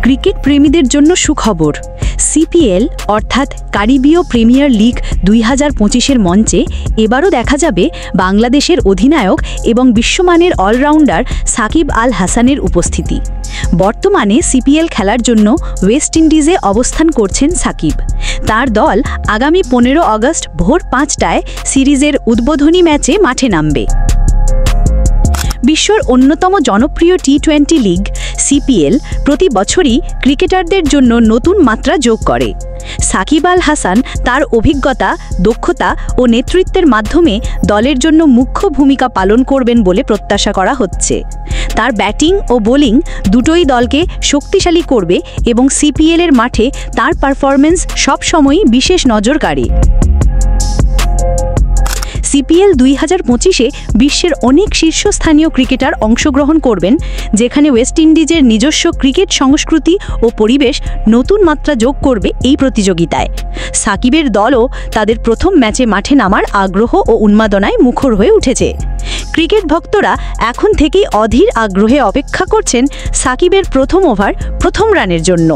Cricket প্রেমীদের জন্য সুখবর। সিপিএল অর্থাৎ ক্যারিবীয় প্রিমিয়ার লিগ 2025-এর মঞ্চে এবারও দেখা যাবে বাংলাদেশের অধিনায়ক এবং বিশ্বমানের অলরাউন্ডার সাকিব আল হাসানের উপস্থিতি। বর্তমানে সিপিএল খেলার জন্য ওয়েস্ট ইন্ডিজে অবস্থান করছেন সাকিব। তার দল আগামী 15 আগস্ট ভোর 5টায় সিরিজের উদ্বোধনী ম্যাচে মাঠে নামবে। বিশ্বের অন্যতম জনপ্রিয় টি-20 লিগ সিপিএল প্রতি বছরই ক্রিকেটারদের জন্য নতুন মাত্রা যোগ করে। সাকিব আল হাসান তার অভিজ্ঞতা, দক্ষতা ও নেতৃত্বের মাধ্যমে দলের জন্য মুখ্য ভূমিকা পালন করবেন বলে প্রত্যাশা করা হচ্ছে। তার ব্যাটিং ও বোলিং দুটোই দলকে শক্তিশালী করবে এবং সিপিএলের মাঠে তার পারফরম্যান্স সবসময়ই বিশেষ নজর কাড়ে। সিপিএল 2025-এ বিশ্বের অনেক শীর্ষস্থানীয় ক্রিকেটার অংশগ্রহণ করবেন, যেখানে ওয়েস্ট ইন্ডিজের নিজস্ব ক্রিকেট সংস্কৃতি ও পরিবেশ নতুন মাত্রা যোগ করবে এই প্রতিযোগিতায়। সাকিবের দলও তাদের প্রথম ম্যাচে মাঠে নামার আগ্রহ ও উন্মাদনায় মুখর হয়ে উঠেছে। ক্রিকেট ভক্তরা এখন থেকেই অধীর আগ্রহে অপেক্ষা করছেন সাকিবের প্রথম ওভার প্রথম রানের জন্য।